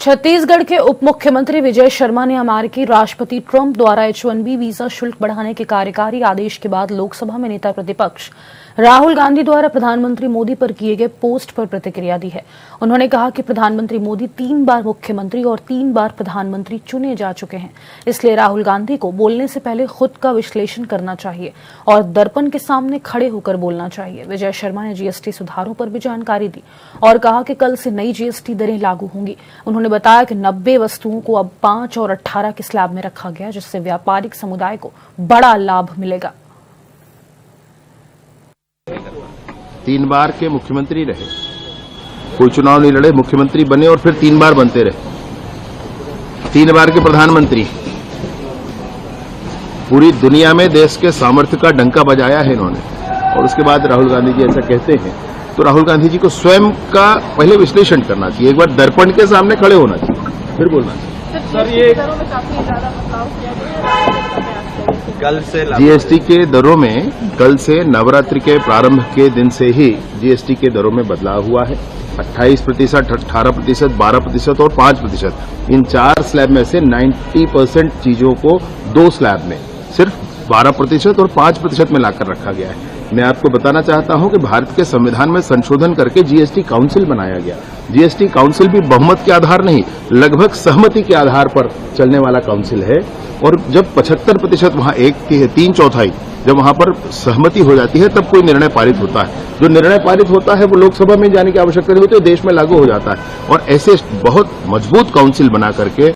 छत्तीसगढ़ के उप मुख्यमंत्री विजय शर्मा ने अमेरिकी राष्ट्रपति ट्रंप द्वारा H-1B वीजा शुल्क बढ़ाने के कार्यकारी आदेश के बाद लोकसभा में नेता प्रतिपक्ष राहुल गांधी द्वारा प्रधानमंत्री मोदी पर किए गए पोस्ट पर प्रतिक्रिया दी है। उन्होंने कहा कि प्रधानमंत्री मोदी 3 बार मुख्यमंत्री और 3 बार प्रधानमंत्री चुने जा चुके हैं, इसलिए राहुल गांधी को बोलने से पहले खुद का विश्लेषण करना चाहिए और दर्पण के सामने खड़े होकर बोलना चाहिए। विजय शर्मा ने जीएसटी सुधारों पर भी जानकारी दी और कहा कि कल से नई जीएसटी दरें लागू होंगी। उन्होंने बताया कि 90 वस्तुओं को अब 5 और 18 के स्लैब में रखा गया, जिससे व्यापारिक समुदाय को बड़ा लाभ मिलेगा। 3 बार के मुख्यमंत्री रहे, कोई चुनाव नहीं लड़े, मुख्यमंत्री बने और फिर 3 बार बनते रहे। 3 बार के प्रधानमंत्री, पूरी दुनिया में देश के सामर्थ्य का डंका बजाया है इन्होंने। और उसके बाद राहुल गांधी जी ऐसा कहते हैं तो राहुल गांधी जी को स्वयं का पहले विश्लेषण करना चाहिए, एक बार दर्पण के सामने खड़े होना चाहिए, फिर बोलना चाहिए। सर, ये काफी ज्यादा बदलाव किया गया कल से जीएसटी के दरों में कल से नवरात्रि के प्रारंभ के दिन से ही जीएसटी के दरों में बदलाव हुआ है। 28%, 18%, 12% और 5%, इन 4 स्लैब में से 90% चीजों को 2 स्लैब में सिर्फ 12% और 5% में लाकर रखा गया है। मैं आपको बताना चाहता हूं कि भारत के संविधान में संशोधन करके जीएसटी काउंसिल बनाया गया। जीएसटी काउंसिल भी बहुमत के आधार नहीं, लगभग सहमति के आधार पर चलने वाला काउंसिल है। और जब 75% वहां 3/4 जब वहां पर सहमति हो जाती है तब कोई निर्णय पारित होता है। जो निर्णय पारित होता है वो लोकसभा में जाने की आवश्यकता नहीं होती, देश में लागू हो जाता है। और ऐसे बहुत मजबूत काउंसिल बना करके